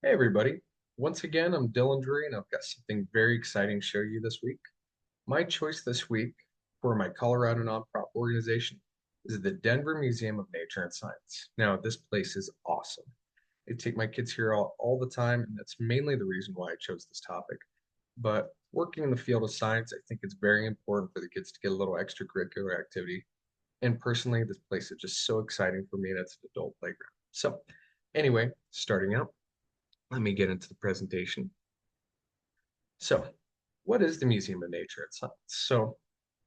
Hey everybody. Once again, I'm Dylan Drury and I've got something very exciting to show you this week. My choice this week for my Colorado nonprofit organization is the Denver Museum of Nature and Science. Now, this place is awesome. I take my kids here all the time, and that's mainly the reason why I chose this topic. But working in the field of science, I think it's very important for the kids to get a little extracurricular activity. And personally, this place is just so exciting for me, and it's an adult playground. So, anyway, starting out, let me get into the presentation. So, what is the Museum of Nature and Science? So,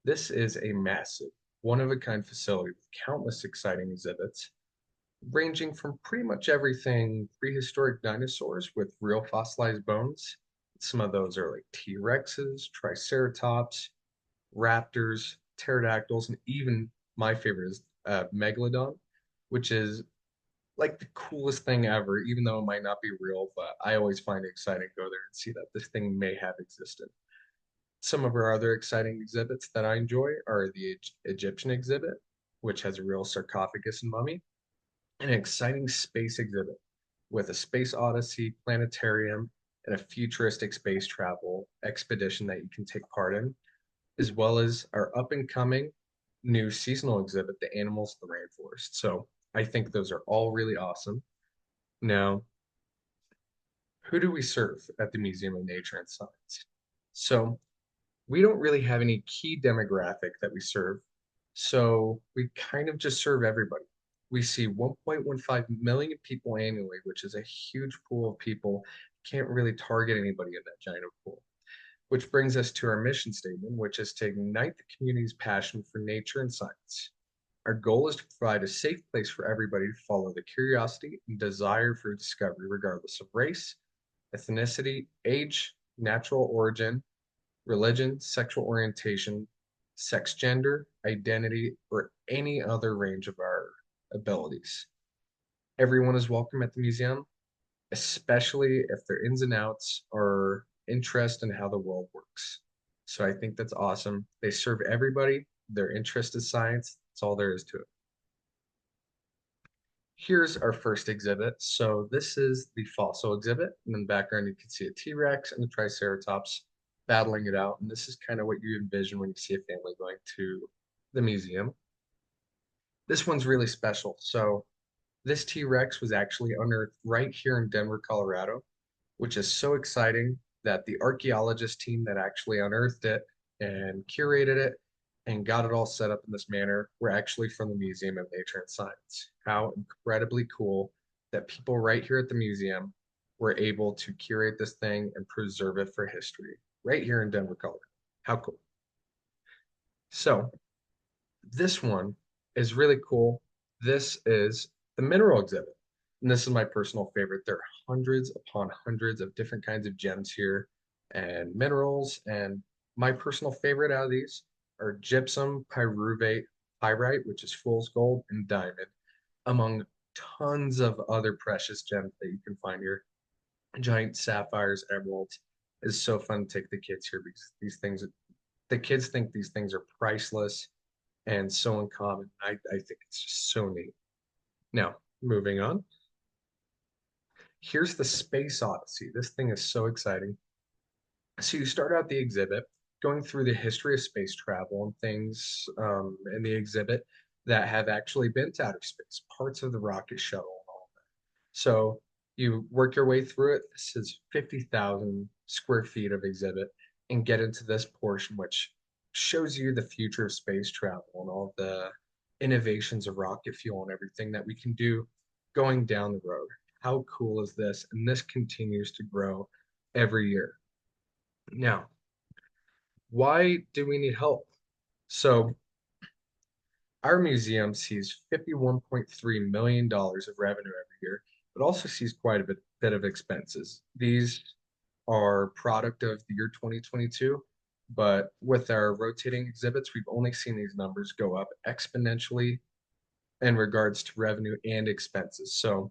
this is a massive, one of a kind facility with countless exciting exhibits, ranging from pretty much everything prehistoric dinosaurs with real fossilized bones. Some of those are like T Rexes, Triceratops, raptors, pterodactyls, and even my favorite is Megalodon, which is like the coolest thing ever, even though it might not be real, but I always find it exciting to go there and see that this thing may have existed. Some of our other exciting exhibits that I enjoy are the Egyptian exhibit, which has a real sarcophagus and mummy, and an exciting space exhibit with a space odyssey, planetarium, and a futuristic space travel expedition that you can take part in, as well as our up and coming new seasonal exhibit, The Animals of the Rainforest. So I think those are all really awesome. Now, who do we serve at the Museum of Nature and Science? So we don't really have any key demographic that we serve. So we kind of just serve everybody. We see 1.15 million people annually, which is a huge pool of people. Can't really target anybody in that giant pool. Which brings us to our mission statement, which is to ignite the community's passion for nature and science. Our goal is to provide a safe place for everybody to follow the curiosity and desire for discovery, regardless of race, ethnicity, age, natural origin, religion, sexual orientation, sex, gender, identity, or any other range of our abilities. Everyone is welcome at the museum, especially if their ins and outs are interest in how the world works. So I think that's awesome. They serve everybody. Their interest is science. That's all there is to it. Here's our first exhibit. So this is the fossil exhibit. And in the background, you can see a T-Rex and a Triceratops battling it out. And this is kind of what you envision when you see a family going to the museum. This one's really special. So this T-Rex was actually unearthed right here in Denver, Colorado, which is so exciting that the archaeologist team that actually unearthed it and curated it and got it all set up in this manner were actually from the Museum of Nature and Science. How incredibly cool that people right here at the museum were able to curate this thing and preserve it for history right here in Denver, Colorado. How cool. So, this one is really cool. This is the mineral exhibit. And this is my personal favorite. There are hundreds upon hundreds of different kinds of gems here and minerals. And my personal favorite out of these are gypsum, pyruvate, pyrite, which is fool's gold, and diamond, among tons of other precious gems that you can find here. Giant sapphires, emeralds. It's so fun to take the kids here because these things, the kids think these things are priceless and so uncommon. I think it's just so neat. Now, moving on. Here's the Space Odyssey. This thing is so exciting. So you start out the exhibit going through the history of space travel and things in the exhibit that have actually been to outer space, parts of the rocket shuttle and all that. So you work your way through it. This is 50,000 square feet of exhibit and get into this portion, which shows you the future of space travel and all the innovations of rocket fuel and everything that we can do going down the road. How cool is this? And this continues to grow every year. Now, why do we need help? So, our museum sees $51.3 million of revenue every year, but also sees quite a bit of expenses. These are product of the year 2022, but with our rotating exhibits, we've only seen these numbers go up exponentially in regards to revenue and expenses. So,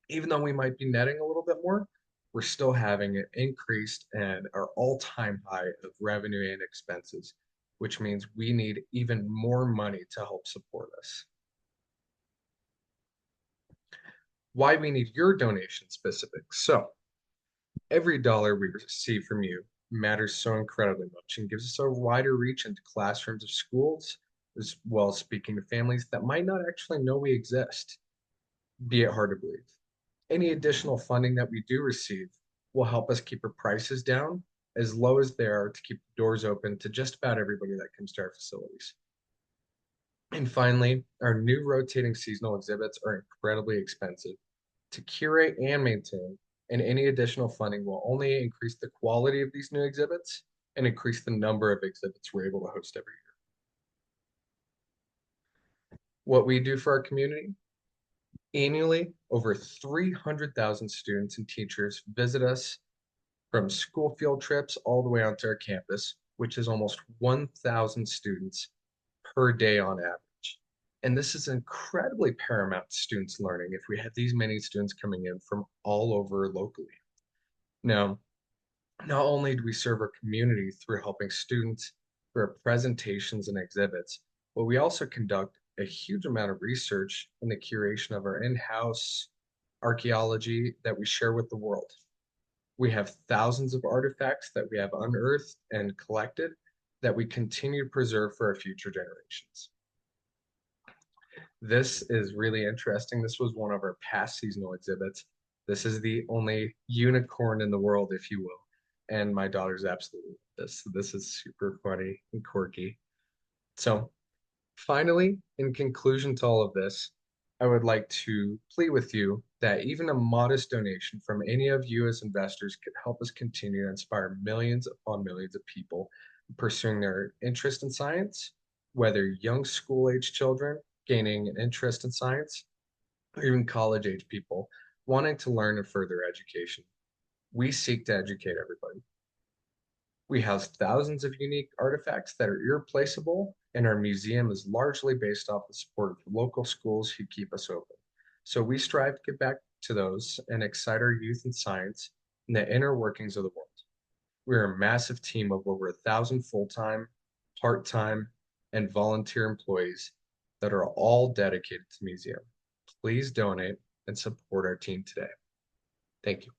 even though we might be netting a little bit more, we're still having it increased and our all-time high of revenue and expenses, which means we need even more money to help support us. why we need your donation specifics. So every dollar we receive from you matters so incredibly much and gives us a wider reach into classrooms of schools, as well as speaking to families that might not actually know we exist, be it hard to believe. Any additional funding that we do receive will help us keep our prices down as low as they are to keep the doors open to just about everybody that comes to our facilities. And finally, our new rotating seasonal exhibits are incredibly expensive to curate and maintain, and any additional funding will only increase the quality of these new exhibits and increase the number of exhibits we're able to host every year. What we do for our community annually, over 300,000 students and teachers visit us from school field trips all the way onto our campus, which is almost 1,000 students per day on average. And this is incredibly paramount to students learning if we have these many students coming in from all over locally. Now, not only do we serve our community through helping students through our presentations and exhibits, but we also conduct a huge amount of research in the curation of our in-house archaeology that we share with the world. We have thousands of artifacts that we have unearthed and collected that we continue to preserve for our future generations. This is really interesting. This was one of our past seasonal exhibits. This is the only unicorn in the world, if you will. And my daughter's absolutely love this. This is super funny and quirky. So, finally, in conclusion to all of this, I would like to plead with you that even a modest donation from any of you as investors could help us continue to inspire millions upon millions of people pursuing their interest in science, whether young school age children gaining an interest in science, or even college age people wanting to learn and further education. We seek to educate everybody. We house thousands of unique artifacts that are irreplaceable, and our museum is largely based off the support of local schools who keep us open. So we strive to give back to those and excite our youth in science and the inner workings of the world. We're a massive team of over 1,000 full-time, part-time, and volunteer employees that are all dedicated to the museum. Please donate and support our team today. Thank you.